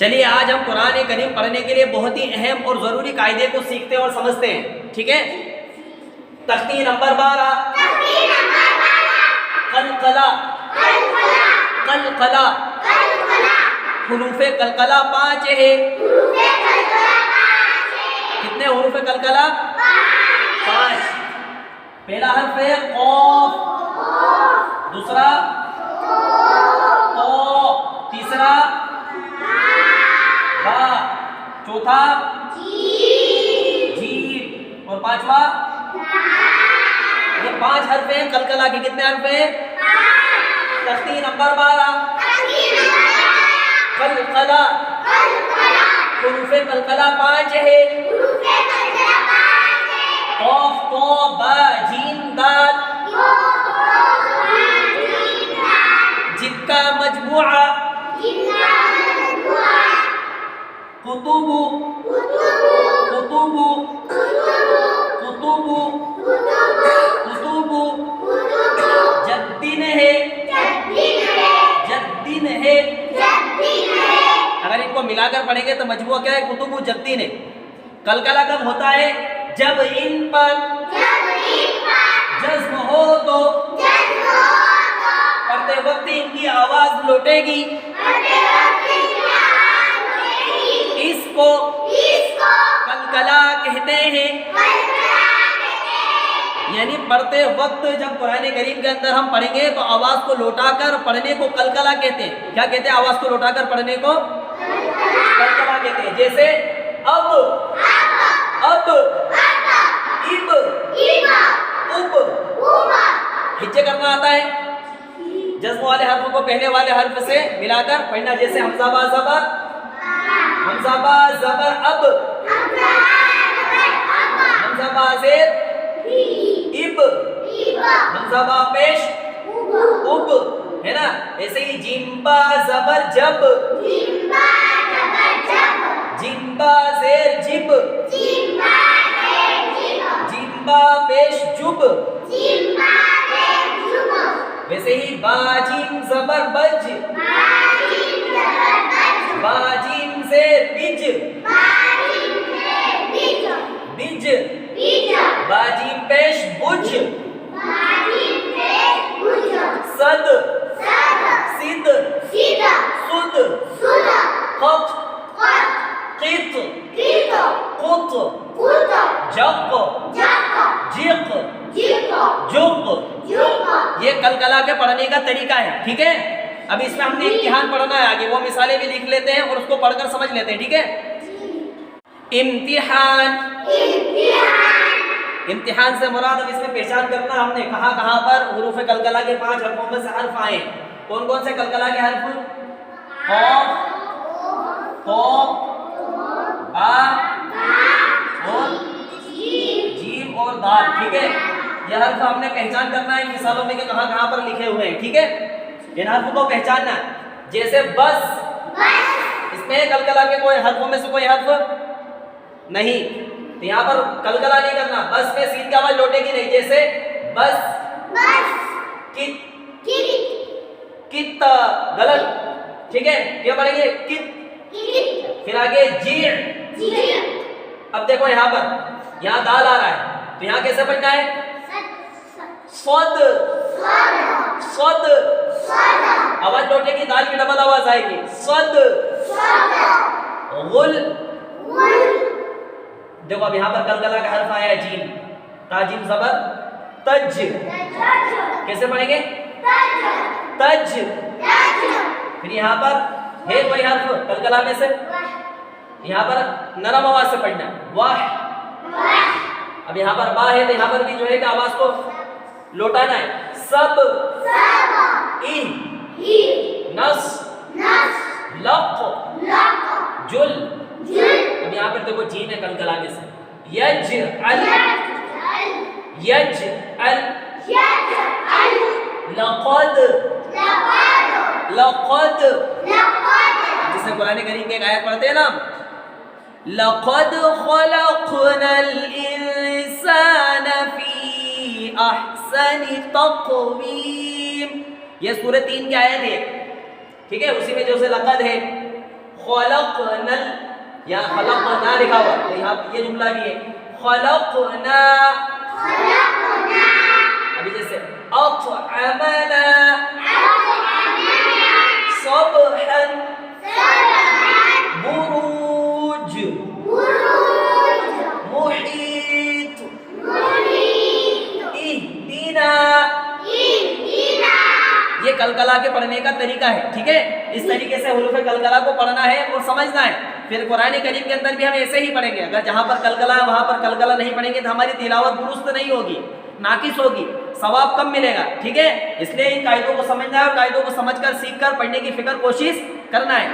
چلیے آج ہم قرآن کریم پڑھنے کے لیے بہت ہی اہم اور ضروری قاعدے کو سیکھتے اور سمجھتے ہیں. ٹھیک ہے. تختی نمبر 12 قلقلہ. قلقلہ حروف قلقلہ 5 ہے. کتنے حروف قلقلہ؟ 5. پہلا حرف ہے قاف، دوسرا قا، تیسرا با، چوتھا جیم اور پانچواں. یہ 5 حرف ہیں قلقلہ کے. کتنے حرف ہیں؟ تختی نمبر 12 قلقلہ. حروف قلقلہ 5 ہے. قاف، طا، با، جیم، دال. جد کا مجموعہ قطب، قطب، قطب، قطب. جدن ہے، جدن ہے. اگر ان کو ملا کر پڑھیں گے تو مجموعہ کیا ہے؟ قطب جدن ہے. قلقلہ کب ہوتا ہے؟ جب ان پر جزم ہو تو پڑھتے وقت ان کی آواز لوٹے گی. اس کو قلقلہ کہتے ہیں. یعنی پڑھتے وقت جب قرآن کریم کے اندر ہم پڑھیں گے تو آواز کو لوٹا کر پڑھنے کو قلقلہ کہتے ہیں. کیا کہتے ہیں؟ آواز کو لوٹا کر پڑھنے کو قلقلہ کہتے ہیں. جیسے اب، اب، اب، اب. ہجے کرنا آتا ہے؟ جزم والے حرف کو پہلے والے حرف سے ملا کر پڑھنا. جیسے حمزہ با زبر، حمزہ با زبر اب، حمزہ با زیر اب، حمزہ با پیش اب. ہے نا؟ ایسے ہی جیم با زبر جب، جیم با زیر جب، جیم با پیش جب. ویسے ہی با جیم زبر بج، با جیم زیر بج، بج. با جیم پیش بج. صد، صد، صد. قط، قط، قط. جق، جق، جق. یہ قلقلہ کے پڑھنے کا طریقہ ہے. ٹھیک ہے. اب اس میں ہم نے امتحان پڑھنا ہے آگے، وہ مثالیں بھی لکھ لیتے ہیں اور اس کو پڑھ کر سمجھ لیتے ہیں. ٹھیک ہے. امتحان. امتحان سے مراد اب اس میں پہچان کرنا ہم نے کہاں کہاں پر حروف قلقلہ کے 5 حرفوں میں سے حرف آئے. کون کون سے قلقلہ کے حرف؟ قاف، طا، با اور جیم اور دال. ٹھیک ہے. یہ حرف ہم نے پہچان کرنا ہے مثالوں میں کہ کہاں کہاں پر لکھے ہوئے ہیں. ٹھیک ہے. ان حرف کو پہچاننا ہے. جیسے بس، اس میں قلقلہ کے کوئی حرفوں میں سے کوئی حرف نہیں، تو یہاں پر قلقلہ نہیں کرنا. بس میں سین کی آواز لوٹے گی نہیں. جیسے بس، کت، کت غلط. ٹھیک ہے. کیا پڑھیں گے؟ کت. پھر آگے جیع. اب دیکھو یہاں پر، یہاں دال آ رہا ہے تو یہاں کیسے پڑھنا ہے؟ صد، صد. آواز لوٹے گی، دال کی ڈبل آواز آئے گی. صد. غل. دیکھو اب یہاں پر قلقلہ کا حرف آیا ہے جیم، تا جیم زبر تج. کیسے پڑھیں گے؟ تج. پھر یہاں پر ہے کوئی حرف قلقلہ میں سے، یہاں پر نرم آواز سے پڑھنا واہ. اب یہاں پر با ہے تو یہاں پر بھی جو ہے کہ آواز کو لوٹانا ہے. سب، ای، نس، لق، جل. اب یہاں پر دیکھو جیم ہے قلقلہ میں سے. یجعل، یجعل. لقد، لقد. جس نے قرآن کریم کی ایک آیت پڑھتے ہیں نا، لقد خلقنا الانسان فی احسن تقویم. یہ سورہ 3 کی آیت ہے. ٹھیک ہے. اسی میں جو سے لقد ہے، خلقنا یا خلقنا لکھا ہوا تو یہاں یہ جملہ بھی ہے خلقنا. ابھی جیسے اطعمنا صبحا بروج محیط اہدنا. یہ کلکلا کے پڑھنے کا طریقہ ہے. ٹھیک ہے, اس طریقے سے حروف کلکلا کو پڑھنا ہے اور سمجھنا ہے. پھر قرآن کریم کے اندر بھی ہم ایسے ہی پڑھیں گے. اگر جہاں پر کلکلا ہے وہاں پر کلکلا نہیں پڑھیں گے تو ہماری تلاوت درست نہیں ہوگی, ناقص ہوگی, ثواب کم ملے گا. ٹھیک ہے, اس لیے ان قاعدوں کو سمجھنا ہے اور قاعدوں کو سمجھ کر سیکھ کر پڑھنے کی فکر کوشش کرنا ہے.